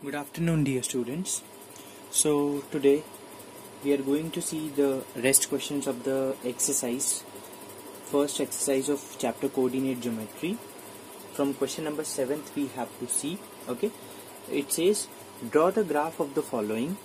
Good afternoon, dear students. So today we are going to see the rest questions of the exercise, first exercise of chapter coordinate geometry. From question number 7th we have to see. Okay, it says draw the graph of the following.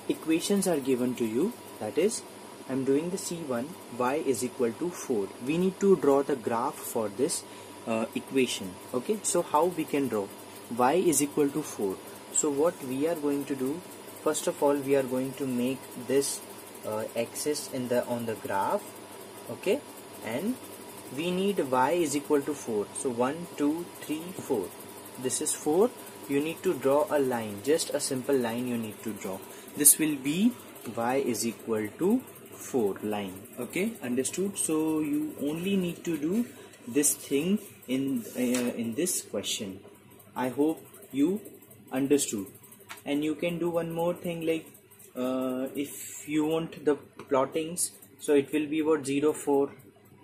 Equations are given to you. That is, I am doing the C1, y is equal to 4. We need to draw the graph for this equation. Okay, so how we can draw? Y is equal to 4. So what we are going to do, first of all we are going to make this axis on the graph. Okay, and we need y is equal to 4. So 1 2 3 4, this is 4. You need to draw a line, just a simple line you need to draw. This will be y is equal to 4 line. Okay, understood? So you only need to do this thing in this question. I hope you understood. And you can do one more thing, like if you want the plottings, so it will be about 0 4,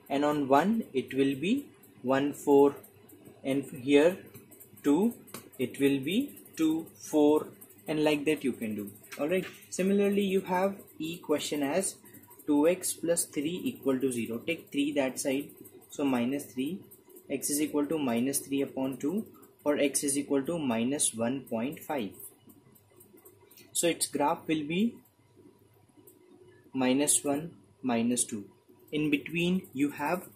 and on 1 it will be 1 4, and here 2 it will be 2 4, and like that you can do. Alright, similarly you have E question as 2x plus 3 equal to 0. Take 3 that side, so minus 3, x is equal to minus 3 upon 2, or x is equal to minus 1.5. So its graph will be minus 1, minus 2. In between you have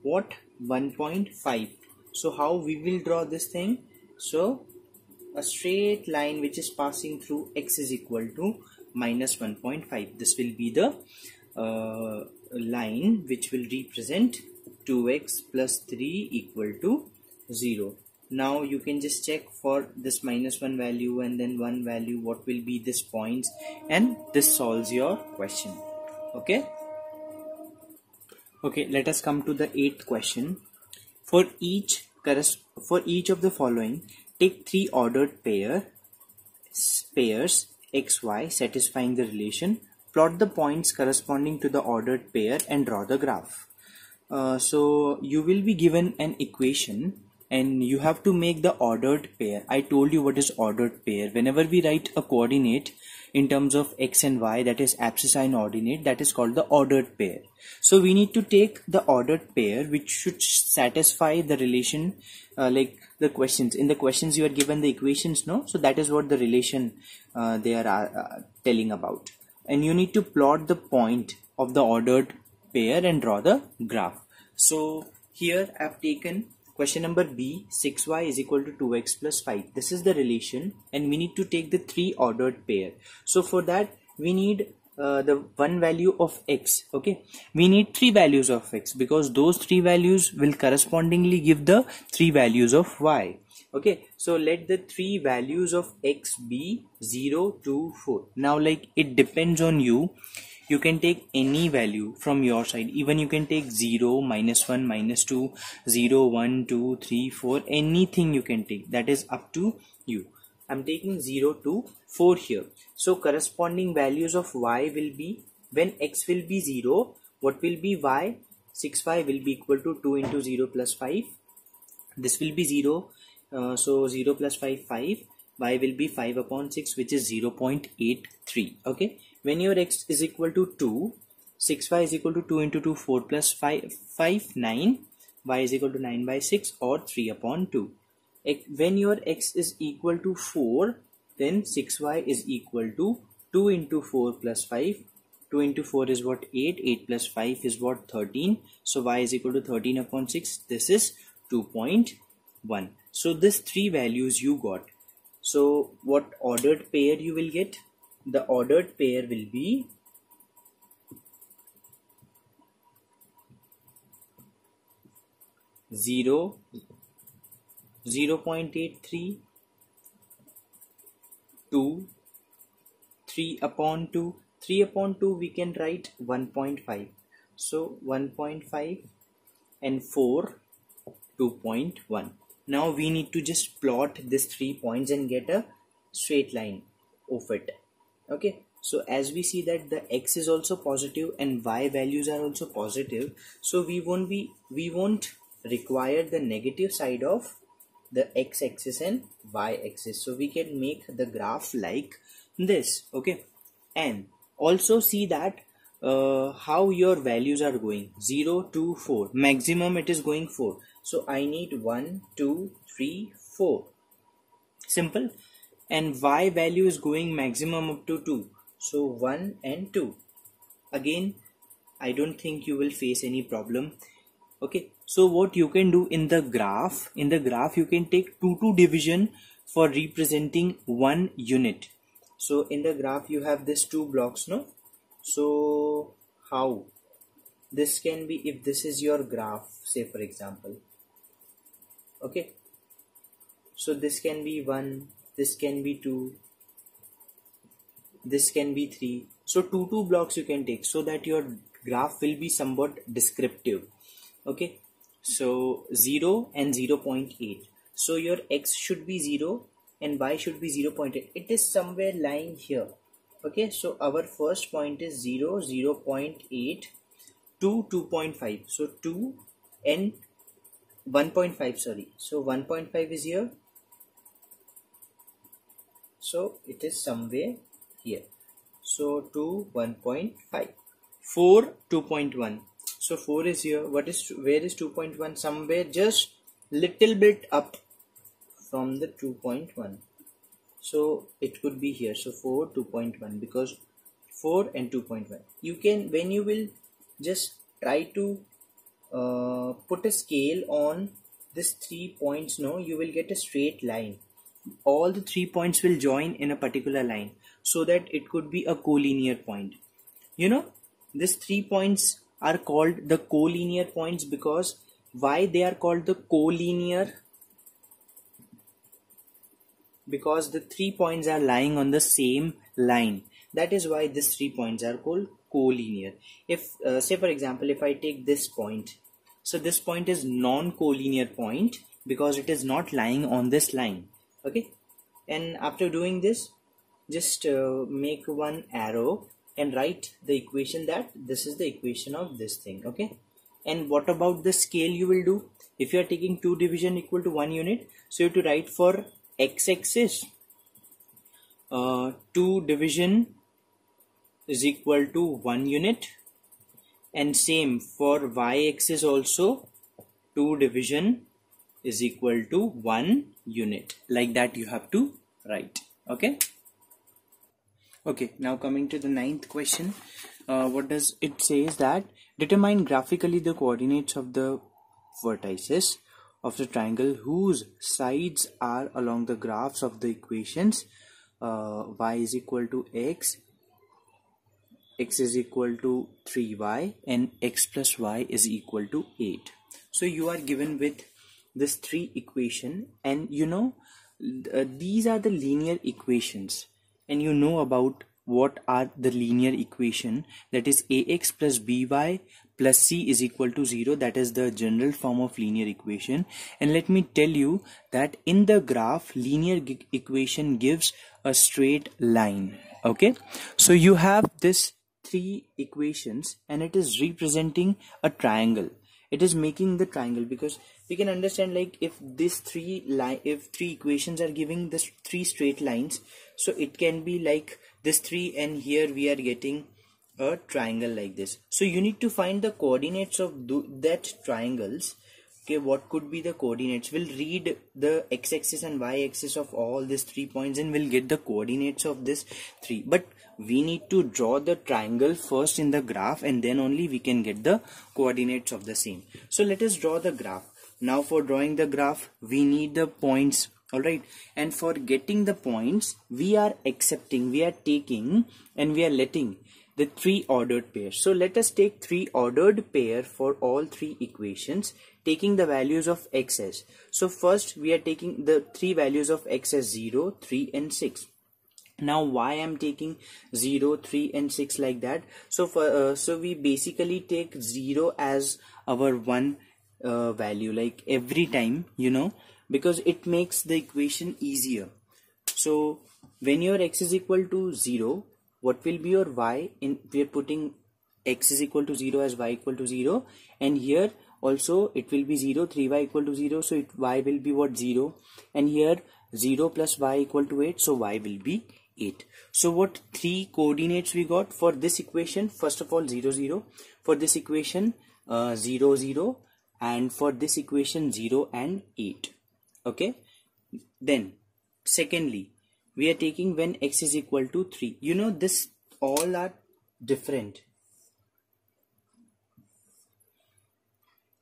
what? 1.5. So how we will draw this thing? So a straight line which is passing through x is equal to minus 1.5. This will be the line which will represent 2x plus 3 equal to 0. Now you can just check for this minus 1 value and then 1 value, what will be this points, and this solves your question. Okay, let us come to the 8th question. For each of the following, take 3 ordered pairs xy satisfying the relation. Plot the points corresponding to the ordered pair and draw the graph. So you will be given an equation and you have to make the ordered pair. I told you what is ordered pair. Whenever we write a coordinate in terms of x and y, that is abscissine ordinate, that is called the ordered pair. So we need to take the ordered pair which should satisfy the relation, like the questions. In the questions you are given the equations, no? So that is what the relation they are telling about. And you need to plot the point of the ordered pair and draw the graph. So here I have taken question number B, 6y is equal to 2x plus 5. This is the relation and we need to take the 3 ordered pair. So for that we need the one value of x. Okay, we need 3 values of x because those 3 values will correspondingly give the 3 values of y. Okay, so let the 3 values of x be 0, 2, 4. Now like it depends on you. You can take any value from your side. Even you can take 0, minus 1, minus 2, 0, 1, 2, 3, 4. Anything you can take. That is up to you. I'm taking 0 to 4 here. So corresponding values of y will be, when x will be 0, what will be y? 6y will be equal to 2 into 0 plus 5. This will be 0. So 0 plus 5, 5. Y will be 5 upon 6, which is 0.83. Okay. When your x is equal to 2, 6y is equal to 2 into 2, 4 plus 5, 9. Y is equal to 9 by 6 or 3 upon 2. When your x is equal to 4, then 6y is equal to 2 into 4 plus 5. 2 into 4 is what? 8. 8 plus 5 is what? 13. So y is equal to 13 upon 6. This is 2.1. So this 3 values you got. So what ordered pair you will get? The ordered pair will be 0, 0.83, 2, 3 upon 2. 3 upon 2 we can write 1.5. So 1.5 and 4, 2.1. Now we need to just plot these 3 points and get a straight line of it. Okay, so as we see that the x is also positive and y values are also positive, so we won't require the negative side of the x-axis and y-axis. So we can make the graph like this. Okay, and also see that how your values are going. 0 to 4, maximum it is going 4, so I need 1 2 3 4, simple. And y value is going maximum up to 2, so 1 and 2. Again, I don't think you will face any problem. Okay, so what you can do in the graph, you can take 2 division for representing one unit. So in the graph you have this 2 blocks, no? So how this can be, if this is your graph, say for example, okay, so this can be 1, this can be 2, this can be 3. So 2 blocks you can take, so that your graph will be somewhat descriptive. Okay, so 0 and 0.8, so your x should be 0 and y should be 0.8. it is somewhere lying here. Okay, so our first point is 0 0.8 to 2.5, so 2 and 1.5, sorry, so 1.5 is here, so it is somewhere here. So 2 1.5, 4 2.1, so 4 is here. What is, where is 2.1? Somewhere just little bit up from the 2.1, so it could be here. So 4 2.1, because 4 and 2.1, you can, when you will just try to put a scale on this 3 points, no, you will get a straight line. All the 3 points will join in a particular line, so that it could be a collinear point. You know, these 3 points are called the collinear points. Because why they are called the collinear? Because the 3 points are lying on the same line. That is why these 3 points are called collinear. If say for example, if I take this point, so this point is non-collinear point because it is not lying on this line. Okay, and after doing this, just make one arrow and write the equation, that this is the equation of this thing. Okay, and what about the scale you will do? If you are taking 2 division equal to 1 unit, so you have to write for x-axis 2 division is equal to 1 unit, and same for y-axis also 2 division is equal to 1 unit. Like that you have to write. Okay. Okay, now coming to the 9th question. What does it say is that determine graphically the coordinates of the vertices of the triangle whose sides are along the graphs of the equations y is equal to x is equal to 3y, and x plus y is equal to 8. So you are given with this 3 equation, and you know these are the linear equations, and you know about what are the linear equation, that is ax plus by plus c is equal to 0. That is the general form of linear equation. And let me tell you that in the graph, linear equation gives a straight line. Okay, so you have this 3 equations and it is representing a triangle. It is making the triangle, because we can understand, like, if this 3 equations are giving this 3 straight lines, so it can be like this 3, and here we are getting a triangle like this. So you need to find the coordinates of that triangles. Okay, what could be the coordinates? We'll read the x-axis and y-axis of all these 3 points and we'll get the coordinates of this 3. But we need to draw the triangle first in the graph, and then only we can get the coordinates of the same. So let us draw the graph. Now for drawing the graph, we need the points. Alright, and for getting the points, we are accepting, we are taking, and we are letting the 3 ordered pairs. So let us take 3 ordered pair for all 3 equations, taking the values of x as. So first we are taking the 3 values of x as 0, 3 and 6. Now why I'm taking 0, 3 and 6 like that? So for so we basically take 0 as our one value, like every time, you know, because it makes the equation easier. So when your x is equal to 0, what will be your y? We are putting x is equal to 0 as y equal to 0, and here also it will be 0, 3y equal to 0, so y will be what? 0, and here 0 plus y equal to 8, so y will be 8. So what three coordinates we got for this equation? First of all 0 0, for this equation 0 0, and for this equation 0 and 8. Okay, then secondly we are taking when x is equal to 3. You know, this all are different.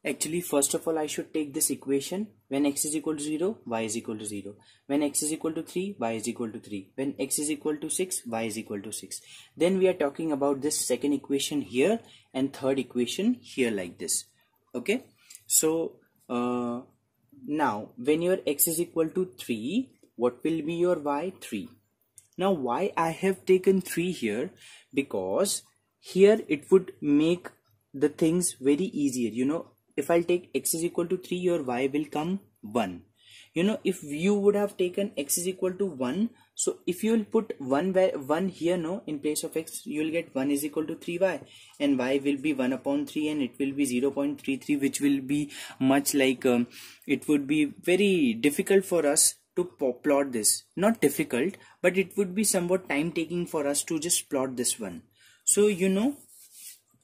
Actually, first of all, I should take this equation when x is equal to 0, y is equal to 0. When x is equal to 3, y is equal to 3. When x is equal to 6, y is equal to 6. Then we are talking about this second equation here and third equation here, like this. Okay. So, now when your x is equal to 3, what will be your y? 3. Now, why I have taken 3 here? Because here it would make the things very easier. You know, if I'll take x is equal to 3, your y will come 1. You know, if you would have taken x is equal to 1, so if you will put 1 here, no, in place of x, you will get 1 is equal to 3y, and y will be 1 upon 3, and it will be 0.33, which will be much like, it would be very difficult for us to plot this. Not difficult, but it would be somewhat time taking for us to just plot this one. So, you know,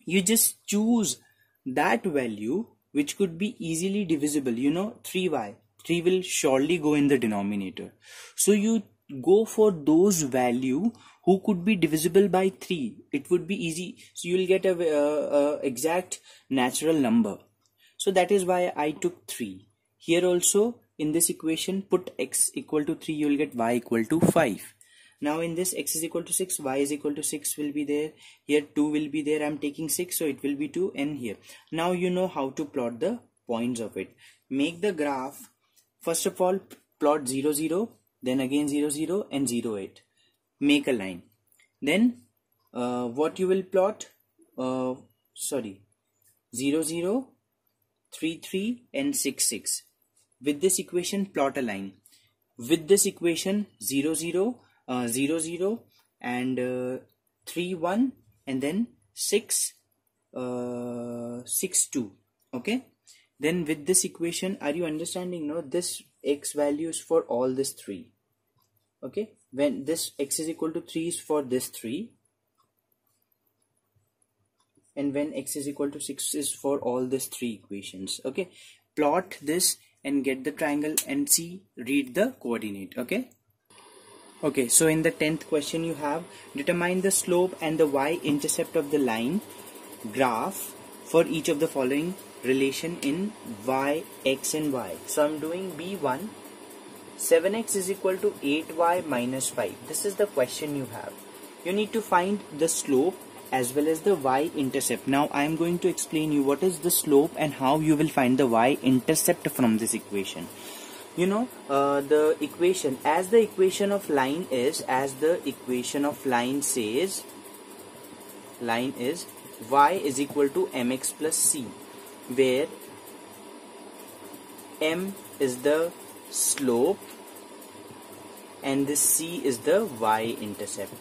you just choose that value which could be easily divisible. You know, 3y, 3 will surely go in the denominator. So you go for those value who could be divisible by 3. It would be easy. So you will get a exact natural number. So that is why I took 3. Here also in this equation, put x equal to 3, you will get y equal to 5. Now in this, x is equal to 6, y is equal to 6 will be there. Here 2 will be there. I'm taking 6, so it will be 2, and here. Now you know how to plot the points of it. Make the graph. First of all, plot 0 0, then again 0 0 and 0 8. Make a line. Then what you will plot? 0 0, 3 3 and 6 6. With this equation, plot a line. With this equation, 0 0, 0 0 and 3 1, and then 6 6 2. Okay, then with this equation, are you understanding? No, this x value is for all this 3. Okay, when this x is equal to 3 is for this 3, and when x is equal to 6 is for all these 3 equations. Okay, plot this and get the triangle and see, read the coordinate. Okay, so in the 10th question you have, determine the slope and the y-intercept of the line graph for each of the following relation in y, x and y. So I'm doing B1. 7x is equal to 8y minus 5. This is the question you have. You need to find the slope as well as the y-intercept. Now I am going to explain you what is the slope and how you will find the y-intercept from this equation. You know, the equation, as the equation of line is, as the equation of line says, line is y is equal to mx plus c, where m is the slope and this c is the y-intercept.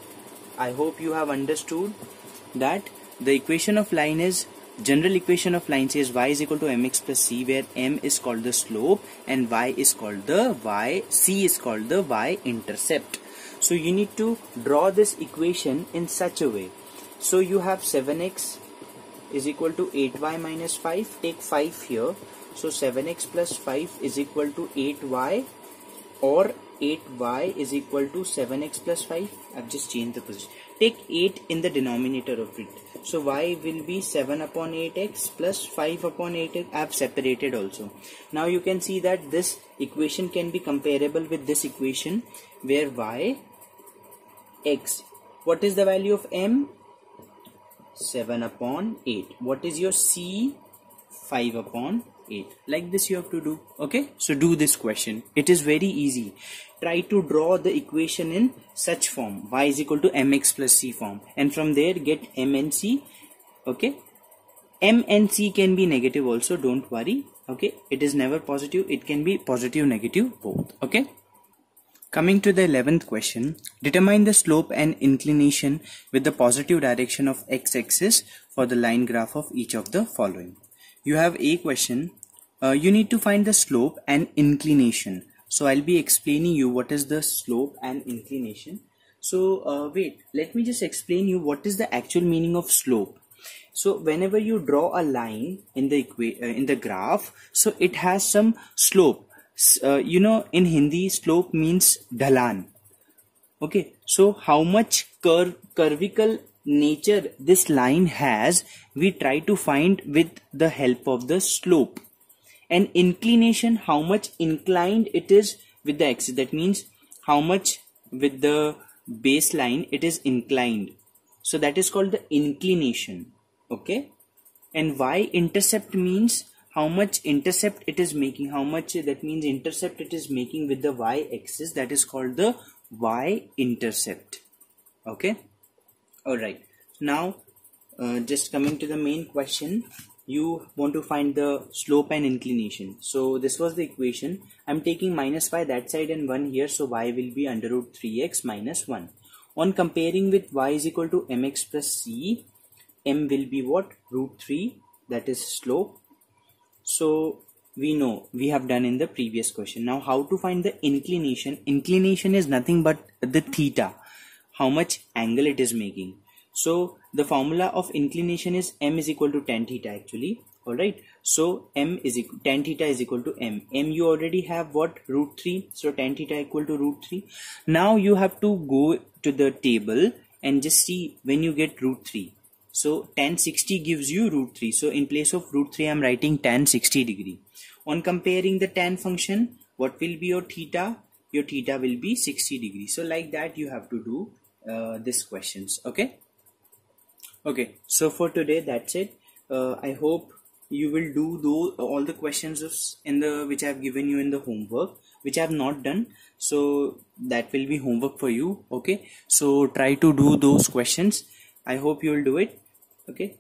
I hope you have understood that the equation of line is, general equation of line says y is equal to mx plus c, where m is called the slope and y is called the c is called the y-intercept. So you need to draw this equation in such a way. So you have 7x is equal to 8y minus 5. Take 5 here. So 7x plus 5 is equal to 8y, or 8y is equal to 7x plus 5. I've just changed the position. Take 8 in the denominator of it. So y will be 7 upon 8x plus 5 upon 8x. I have separated also. Now you can see that this equation can be comparable with this equation, where y, x. What is the value of m? 7 upon 8. What is your c? 5 upon 8. Like this you have to do. Okay, so do this question. It is very easy. Try to draw the equation in such form, y is equal to mx plus c form, and from there get m and c. Okay, m and c can be negative also, don't worry. Okay, it is never positive, it can be positive, negative, both. Okay, coming to the 11th question, determine the slope and inclination with the positive direction of x-axis for the line graph of each of the following. You have a question. You need to find the slope and inclination. So I'll be explaining you what is the slope and inclination. So wait, let me just explain you what is the actual meaning of slope. So whenever you draw a line in the graph, so it has some slope. In Hindi, slope means dhalan. Okay, so how much curvical nature this line has, we try to find with the help of the slope. And inclination, how much inclined it is with the axis. That means how much with the baseline it is inclined. So that is called the inclination. Okay. And y-intercept means how much intercept it is making. How much, that means intercept it is making with the y-axis. That is called the y-intercept. Okay. Alright. Now just coming to the main question. You want to find the slope and inclination. So this was the equation. I'm taking minus y that side and 1 here. So y will be under root 3x minus 1. On comparing with y is equal to mx plus c, m will be what? Root 3. That is slope. So we know, we have done in the previous question. Now how to find the inclination? Inclination is nothing but the theta. How much angle it is making. So the formula of inclination is m is equal to tan theta actually. Alright. So tan theta is equal to m. M you already have what? Root 3. So tan theta equal to root 3. Now you have to go to the table and just see when you get root 3. So tan 60 gives you root 3. So in place of root 3 I am writing tan 60 degree. On comparing the tan function, what will be your theta? Your theta will be 60 degrees. So like that you have to do these questions. Okay. Okay, so for today that's it. I hope you will do all the questions which I have given you in the homework, which I have not done. So that will be homework for you. Okay, so try to do those questions. I hope you will do it. Okay,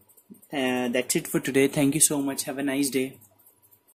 that's it for today. Thank you so much. Have a nice day.